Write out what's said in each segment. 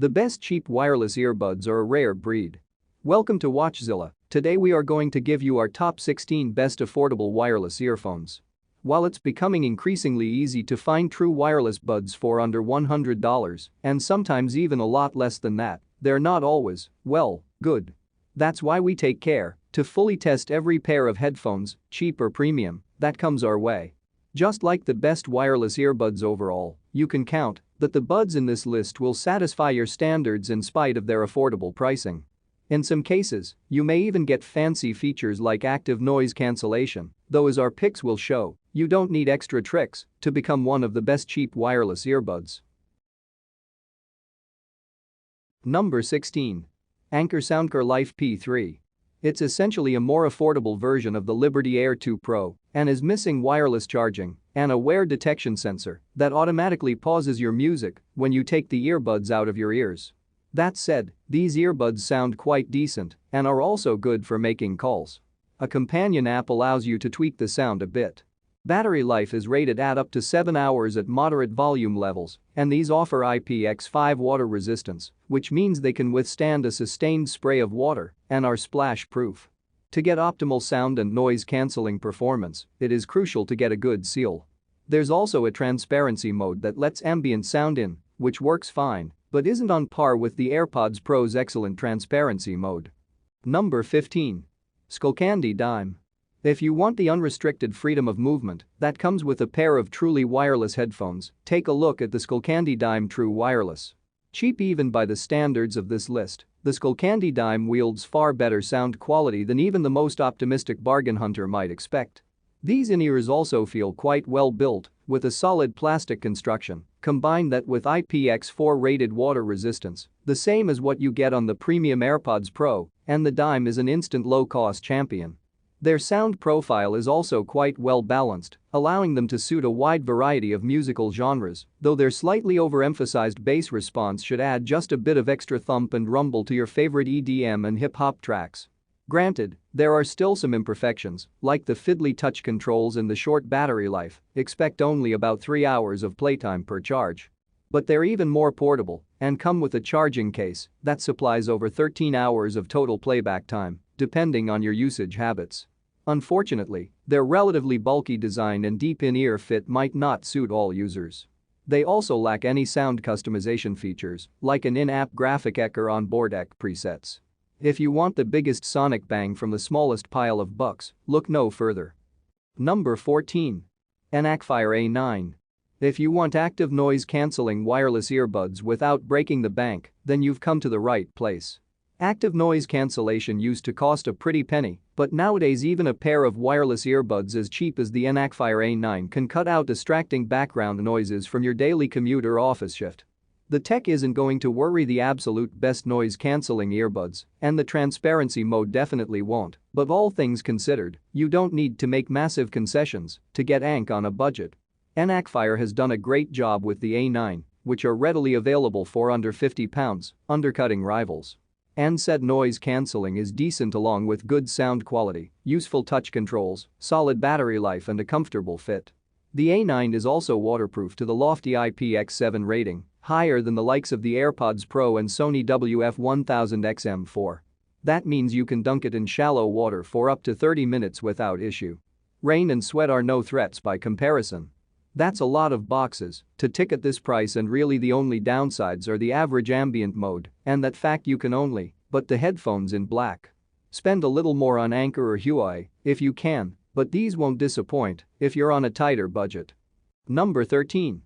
The best cheap wireless earbuds are a rare breed. Welcome to WatchZilla. Today we are going to give you our top 16 best affordable wireless earphones. While it's becoming increasingly easy to find true wireless buds for under $100, and sometimes even a lot less than that, they're not always, well, good. That's why we take care to fully test every pair of headphones, cheap or premium, that comes our way. Just like the best wireless earbuds overall, you can count that the buds in this list will satisfy your standards in spite of their affordable pricing. In some cases, you may even get fancy features like active noise cancellation, though as our picks will show, you don't need extra tricks to become one of the best cheap wireless earbuds. Number 16. Anker Soundcurlife P3. It's essentially a more affordable version of the Liprtec Air 2 Pro and is missing wireless charging and a wear detection sensor that automatically pauses your music when you take the earbuds out of your ears. That said, these earbuds sound quite decent and are also good for making calls. A companion app allows you to tweak the sound a bit. Battery life is rated at up to 7 hours at moderate volume levels, and these offer IPX5 water resistance, which means they can withstand a sustained spray of water and are splash-proof. To get optimal sound and noise-canceling performance, it is crucial to get a good seal. There's also a transparency mode that lets ambient sound in, which works fine, but isn't on par with the AirPods Pro's excellent transparency mode. Number 15. Skullcandy Dime. If you want the unrestricted freedom of movement that comes with a pair of truly wireless headphones, take a look at the Skullcandy Dime True Wireless. Cheap even by the standards of this list, the Skullcandy Dime wields far better sound quality than even the most optimistic bargain hunter might expect. These in-ears also feel quite well built, with a solid plastic construction, combine that with IPX4 rated water resistance, the same as what you get on the premium AirPods Pro, and the Dime is an instant low-cost champion. Their sound profile is also quite well balanced, allowing them to suit a wide variety of musical genres, though their slightly overemphasized bass response should add just a bit of extra thump and rumble to your favorite EDM and hip-hop tracks. Granted, there are still some imperfections, like the fiddly touch controls and the short battery life, expect only about 3 hours of playtime per charge. But they're even more portable and come with a charging case that supplies over 13 hours of total playback time, depending on your usage habits. Unfortunately, their relatively bulky design and deep in-ear fit might not suit all users. They also lack any sound customization features, like an in-app graphic EQ or onboard EQ presets. If you want the biggest sonic bang from the smallest pile of bucks, look no further. Number 14. An Akfire A9. If you want active noise-canceling wireless earbuds without breaking the bank, then you've come to the right place. Active noise cancellation used to cost a pretty penny, but nowadays even a pair of wireless earbuds as cheap as the Akfire A9 can cut out distracting background noises from your daily commute or office shift. The tech isn't going to worry the absolute best noise-canceling earbuds, and the transparency mode definitely won't, but all things considered, you don't need to make massive concessions to get Ank on a budget. Akfire has done a great job with the A9, which are readily available for under £50, undercutting rivals. And said noise cancelling is decent along with good sound quality, useful touch controls, solid battery life and a comfortable fit. The A9 is also waterproof to the lofty IPX7 rating, higher than the likes of the AirPods Pro and Sony WF1000XM4. That means you can dunk it in shallow water for up to 30 minutes without issue. Rain and sweat are no threats by comparison. That's a lot of boxes to tick at this price, and really the only downsides are the average ambient mode and that fact you can only but the headphones in black. Spend a little more on Anker or Huawei if you can, but these won't disappoint if you're on a tighter budget. Number 13.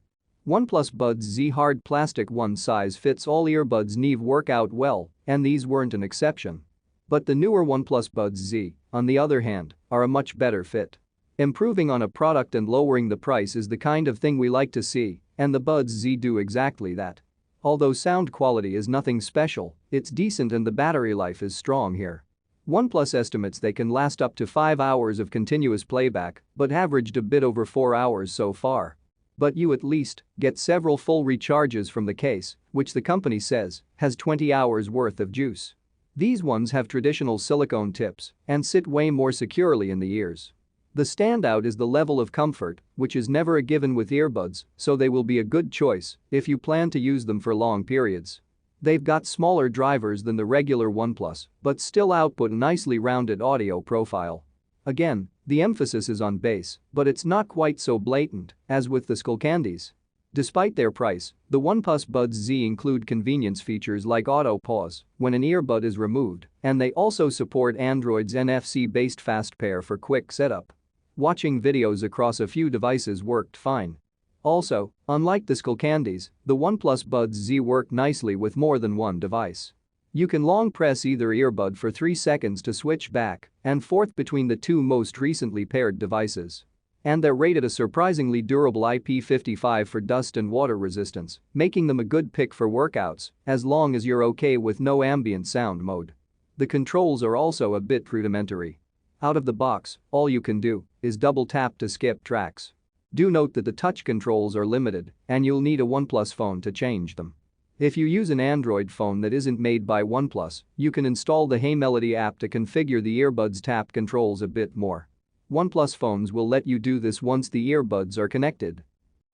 OnePlus Buds Z. Hard plastic one-size-fits-all earbuds need work out well, and these weren't an exception. But the newer OnePlus Buds Z, on the other hand, are a much better fit. Improving on a product and lowering the price is the kind of thing we like to see, and the Buds Z do exactly that. Although sound quality is nothing special, it's decent and the battery life is strong here. OnePlus estimates they can last up to 5 hours of continuous playback, but averaged a bit over 4 hours so far. But you at least get several full recharges from the case, which the company says has 20 hours worth of juice. These ones have traditional silicone tips and sit way more securely in the ears. The standout is the level of comfort, which is never a given with earbuds, so they will be a good choice if you plan to use them for long periods. They've got smaller drivers than the regular OnePlus, but still output a nicely rounded audio profile. Again, the emphasis is on bass, but it's not quite so blatant as with the Skullcandys. Despite their price, the OnePlus Buds Z include convenience features like auto pause when an earbud is removed, and they also support Android's NFC-based fast pair for quick setup. Watching videos across a few devices worked fine. Also, unlike the Skullcandys, the OnePlus Buds Z work nicely with more than one device. You can long press either earbud for 3 seconds to switch back and forth between the two most recently paired devices. And they're rated a surprisingly durable IP55 for dust and water resistance, making them a good pick for workouts as long as you're okay with no ambient sound mode. The controls are also a bit rudimentary. Out of the box, all you can do is double tap to skip tracks. Do note that the touch controls are limited and you'll need a OnePlus phone to change them. If you use an Android phone that isn't made by OnePlus, you can install the Hey Melody app to configure the earbuds tap controls a bit more. OnePlus phones will let you do this once the earbuds are connected.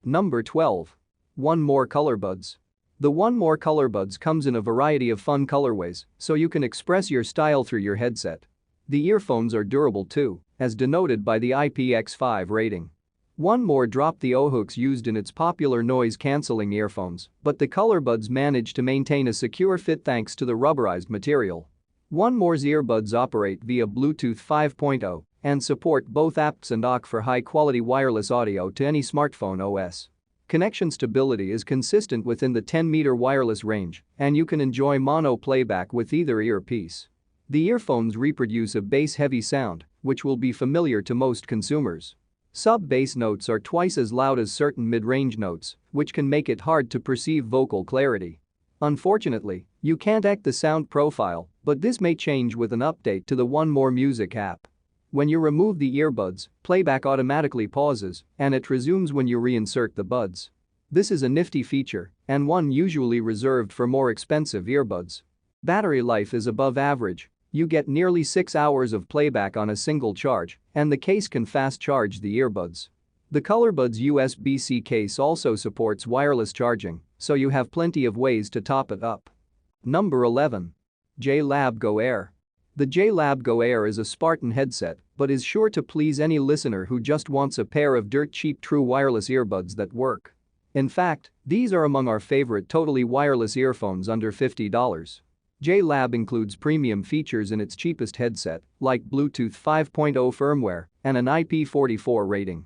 Number 12. One More Color Buds. The One More Color Buds comes in a variety of fun colorways, so you can express your style through your headset. The earphones are durable too, as denoted by the IPX5 rating. One More dropped the O-hooks used in its popular noise-canceling earphones, but the Color Buds managed to maintain a secure fit thanks to the rubberized material. One More's earbuds operate via Bluetooth 5.0 and support both apps and aux for high-quality wireless audio to any smartphone OS. Connection stability is consistent within the 10-meter wireless range, and you can enjoy mono playback with either earpiece. The earphones reproduce a bass-heavy sound, which will be familiar to most consumers. Sub-bass notes are twice as loud as certain mid-range notes, which can make it hard to perceive vocal clarity. Unfortunately, you can't act the sound profile, but this may change with an update to the One More Music app. When you remove the earbuds, playback automatically pauses, and it resumes when you reinsert the buds. This is a nifty feature, and one usually reserved for more expensive earbuds. Battery life is above average. You get nearly 6 hours of playback on a single charge, and the case can fast charge the earbuds. The ColorBuds USB-C case also supports wireless charging, so you have plenty of ways to top it up. Number 11. JBL Go Air. The JBL Go Air is a Spartan headset, but is sure to please any listener who just wants a pair of dirt-cheap true wireless earbuds that work. In fact, these are among our favorite totally wireless earphones under $50. JBL includes premium features in its cheapest headset, like Bluetooth 5.0 firmware and an IP44 rating.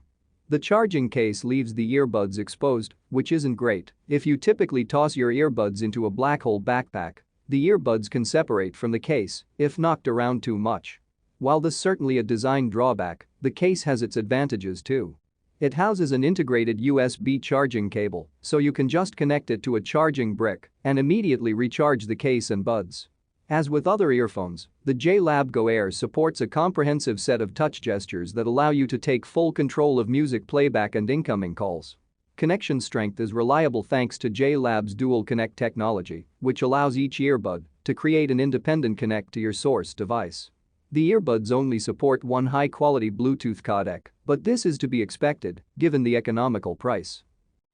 The charging case leaves the earbuds exposed, which isn't great. If you typically toss your earbuds into a black hole backpack, the earbuds can separate from the case if knocked around too much. While this is certainly a design drawback, the case has its advantages too. It houses an integrated USB charging cable, so you can just connect it to a charging brick and immediately recharge the case and buds. As with other earphones, the JBL Go Air supports a comprehensive set of touch gestures that allow you to take full control of music playback and incoming calls. Connection strength is reliable thanks to JBL's Dual Connect technology, which allows each earbud to create an independent connect to your source device. The earbuds only support one high-quality Bluetooth codec, but this is to be expected given the economical price.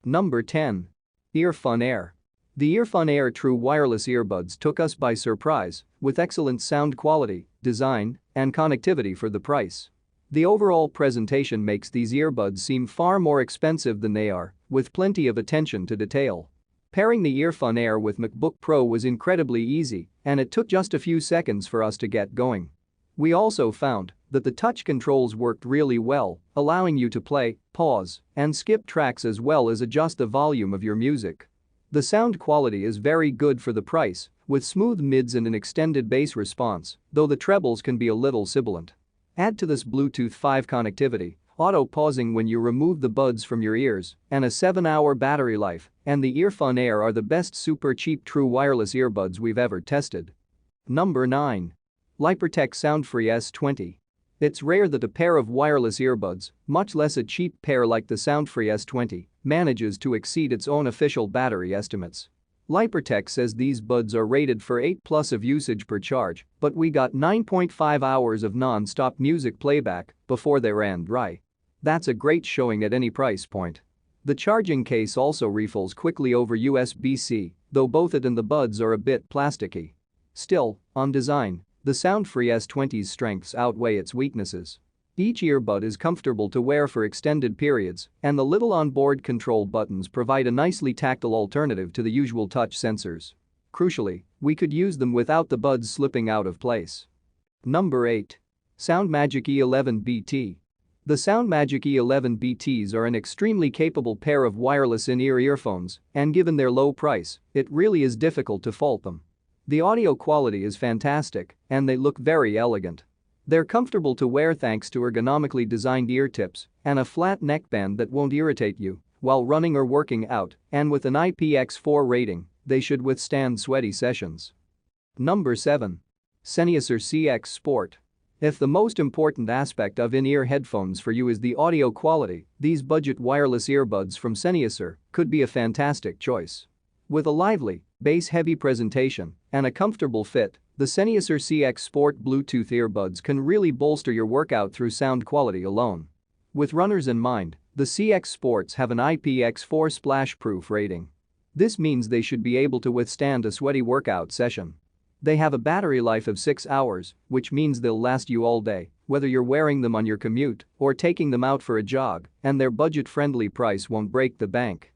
Number 10. Earfun Air. The Earfun Air True Wireless Earbuds took us by surprise with excellent sound quality, design, and connectivity for the price. The overall presentation makes these earbuds seem far more expensive than they are, with plenty of attention to detail. Pairing the Earfun Air with MacBook Pro was incredibly easy, and it took just a few seconds for us to get going. We also found that the touch controls worked really well, allowing you to play, pause, and skip tracks as well as adjust the volume of your music. The sound quality is very good for the price, with smooth mids and an extended bass response, though the trebles can be a little sibilant. Add to this Bluetooth 5 connectivity, auto-pausing when you remove the buds from your ears, and a 7-hour battery life, and the Earfun Air are the best super cheap true wireless earbuds we've ever tested. Number 9. Liprtec Soundfree S20. It's rare that a pair of wireless earbuds, much less a cheap pair like the Soundfree S20, manages to exceed its own official battery estimates. Liprtec says these buds are rated for 8+ of usage per charge, but we got 9.5 hours of non-stop music playback before they ran dry. That's a great showing at any price point. The charging case also refills quickly over USB-C, though both it and the buds are a bit plasticky. Still, on design, the sound-free S20's strengths outweigh its weaknesses. Each earbud is comfortable to wear for extended periods, and the little onboard control buttons provide a nicely tactile alternative to the usual touch sensors. Crucially, we could use them without the buds slipping out of place. Number 8. Soundmagic E11 BT. The Soundmagic E11 BTs are an extremely capable pair of wireless in-ear earphones, and given their low price, it really is difficult to fault them. The audio quality is fantastic, and they look very elegant. They're comfortable to wear thanks to ergonomically designed ear tips and a flat neckband that won't irritate you while running or working out, and with an IPX4 rating, they should withstand sweaty sessions. Number 7. Sennheiser CX Sport. If the most important aspect of in-ear headphones for you is the audio quality, these budget wireless earbuds from Sennheiser could be a fantastic choice. With a lively, bass-heavy presentation and a comfortable fit, the Sennheiser CX Sport Bluetooth earbuds can really bolster your workout through sound quality alone. With runners in mind, the CX Sports have an IPX4 splash-proof rating. This means they should be able to withstand a sweaty workout session. They have a battery life of 6 hours, which means they'll last you all day, whether you're wearing them on your commute or taking them out for a jog, and their budget-friendly price won't break the bank.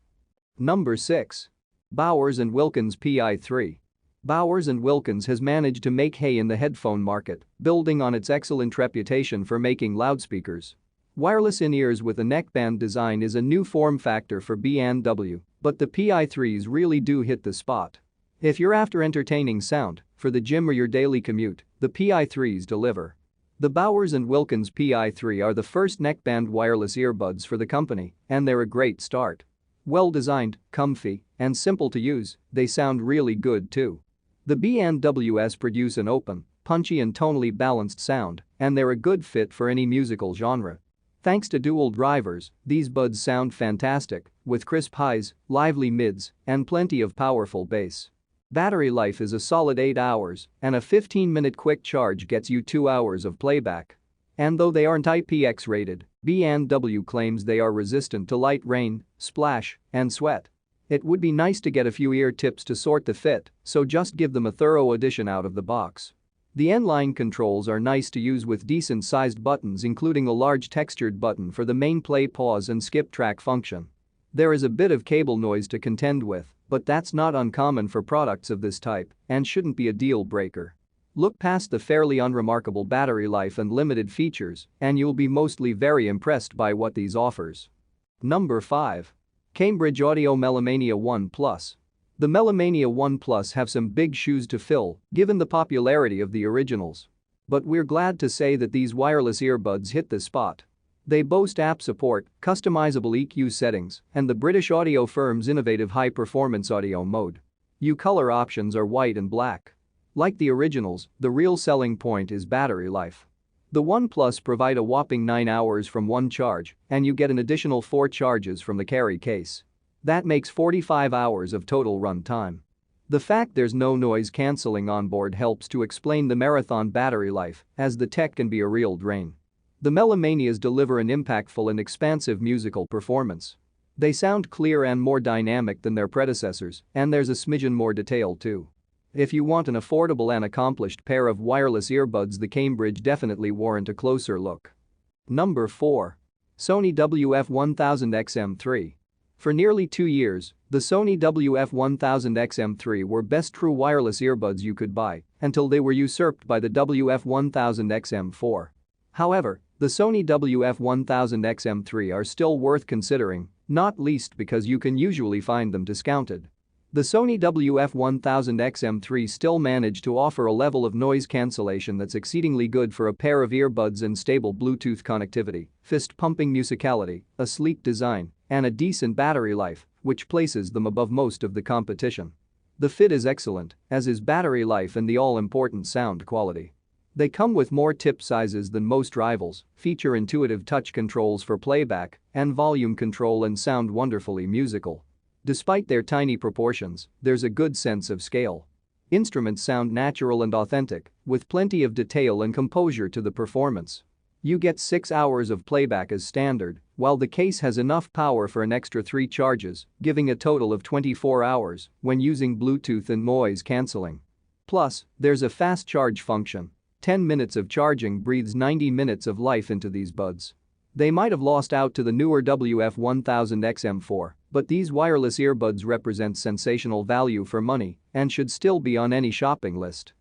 Number 6. Bowers & Wilkins Pi3. Bowers & Wilkins has managed to make hay in the headphone market, building on its excellent reputation for making loudspeakers. Wireless in-ears with a neckband design is a new form factor for B&W, but the Pi3s really do hit the spot. If you're after entertaining sound, for the gym or your daily commute, the Pi3s deliver. The Bowers & Wilkins Pi3 are the first neckband wireless earbuds for the company, and they're a great start. Well-designed, comfy, and simple to use, they sound really good too. The B&Ws produce an open, punchy and tonally balanced sound, and they're a good fit for any musical genre. Thanks to dual drivers, these buds sound fantastic, with crisp highs, lively mids, and plenty of powerful bass. Battery life is a solid 8 hours, and a 15-minute quick charge gets you 2 hours of playback. And though they aren't IPX rated, B&W claims they are resistant to light rain, splash, and sweat. It would be nice to get a few ear tips to sort the fit, so just give them a thorough edition out of the box. The N-line controls are nice to use with decent-sized buttons, including a large textured button for the main play, pause, and skip track function. There is a bit of cable noise to contend with, but that's not uncommon for products of this type and shouldn't be a deal breaker. Look past the fairly unremarkable battery life and limited features, and you'll be mostly very impressed by what these offers. Number 5. Cambridge Audio Melamania OnePlus. The Melamania OnePlus have some big shoes to fill, given the popularity of the originals. But we're glad to say that these wireless earbuds hit the spot. They boast app support, customizable EQ settings, and the British audio firm's innovative high-performance audio mode. Color options are white and black. Like the originals, the real selling point is battery life. The OnePlus provide a whopping 9 hours from one charge, and you get an additional 4 charges from the carry case. That makes 45 hours of total run time. The fact there's no noise cancelling onboard helps to explain the marathon battery life, as the tech can be a real drain. The Melamanias deliver an impactful and expansive musical performance. They sound clear and more dynamic than their predecessors, and there's a smidgen more detail too. If you want an affordable and accomplished pair of wireless earbuds, the Cambridge definitely warrant a closer look. Number 4. Sony WF1000XM3. For nearly 2 years, the Sony WF1000XM3 were best true wireless earbuds you could buy until they were usurped by the WF1000XM4. However, the Sony WF1000XM3 are still worth considering, not least because you can usually find them discounted. The Sony WF1000XM3 still manage to offer a level of noise cancellation that's exceedingly good for a pair of earbuds and stable Bluetooth connectivity, fist-pumping musicality, a sleek design, and a decent battery life, which places them above most of the competition. The fit is excellent, as is battery life and the all-important sound quality. They come with more tip sizes than most rivals, feature intuitive touch controls for playback, and volume control, and sound wonderfully musical. Despite their tiny proportions, there's a good sense of scale. Instruments sound natural and authentic, with plenty of detail and composure to the performance. You get 6 hours of playback as standard, while the case has enough power for an extra 3 charges, giving a total of 24 hours when using Bluetooth and noise cancelling. Plus, there's a fast charge function. 10 minutes of charging breathes 90 minutes of life into these buds. They might have lost out to the newer WF1000XM4, but these wireless earbuds represent sensational value for money and should still be on any shopping list.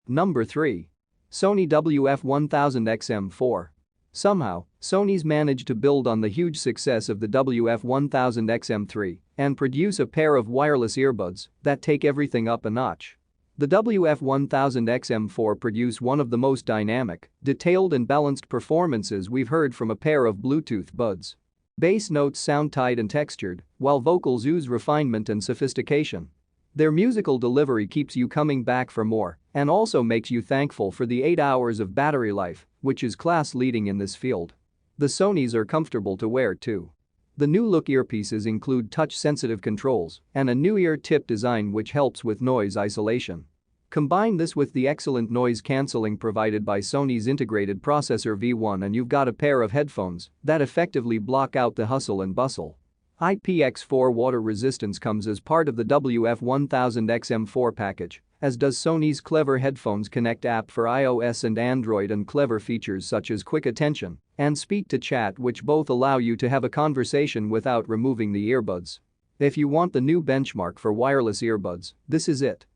Number 3. Sony WF1000XM4. Somehow, Sony's managed to build on the huge success of the WF1000XM3 and produce a pair of wireless earbuds that take everything up a notch. The WF1000XM4 produce one of the most dynamic, detailed and balanced performances we've heard from a pair of Bluetooth buds. Bass notes sound tight and textured, while vocals ooze refinement and sophistication. Their musical delivery keeps you coming back for more and also makes you thankful for the 8 hours of battery life, which is class-leading in this field. The Sonys are comfortable to wear too. The new-look earpieces include touch-sensitive controls and a new ear tip design which helps with noise isolation. Combine this with the excellent noise cancelling provided by Sony's integrated processor V1 and you've got a pair of headphones that effectively block out the hustle and bustle. IPX4 water resistance comes as part of the WF1000XM4 package, as does Sony's Clever Headphones Connect app for iOS and Android and clever features such as quick attention and speak to chat, which both allow you to have a conversation without removing the earbuds. If you want the new benchmark for wireless earbuds, this is it.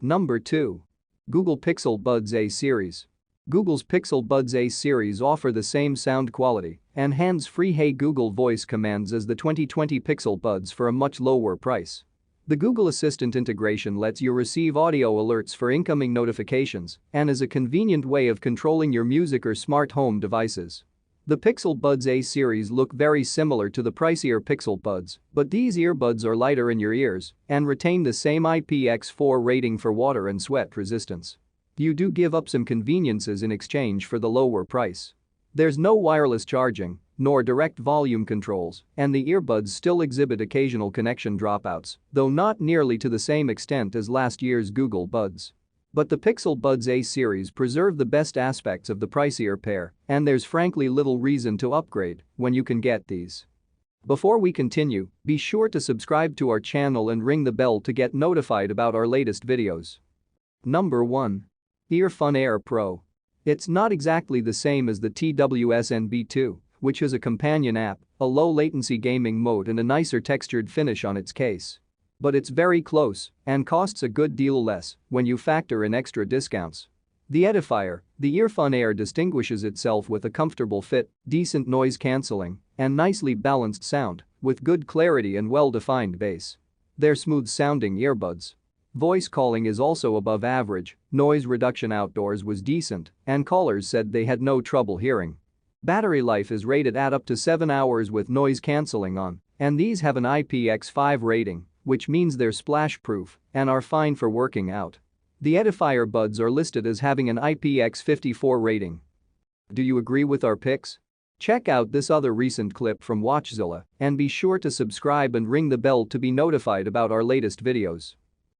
Number 2. Google Pixel Buds Z series. Google's Pixel Buds Z series offer the same sound quality and hands-free Hey Google voice commands as the 2020 Pixel Buds for a much lower price. The Google Assistant integration lets you receive audio alerts for incoming notifications and is a convenient way of controlling your music or smart home devices. The Pixel Buds Z series look very similar to the pricier Pixel Buds, but these earbuds are lighter in your ears and retain the same IPX4 rating for water and sweat resistance. You do give up some conveniences in exchange for the lower price. There's no wireless charging, nor direct volume controls, and the earbuds still exhibit occasional connection dropouts, though not nearly to the same extent as last year's Google Buds. But the Pixel Buds Z series preserve the best aspects of the pricier pair, and there's frankly little reason to upgrade when you can get these. Before we continue, be sure to subscribe to our channel and ring the bell to get notified about our latest videos. Number 1. Earfun Air Pro. It's not exactly the same as the TWS NB2, which is a companion app, a low-latency gaming mode and a nicer textured finish on its case. But it's very close and costs a good deal less when you factor in extra discounts. The edifier, the Earfun Air, distinguishes itself with a comfortable fit, decent noise cancelling, and nicely balanced sound, with good clarity and well-defined bass. They're smooth-sounding earbuds. Voice calling is also above average, noise reduction outdoors was decent, and callers said they had no trouble hearing. Battery life is rated at up to 7 hours with noise cancelling on, and these have an IPX5 rating, which means they're splash-proof and are fine for working out. The edifier buds are listed as having an IPX54 rating. Do you agree with our picks? Check out this other recent clip from WatchZilla and be sure to subscribe and ring the bell to be notified about our latest videos.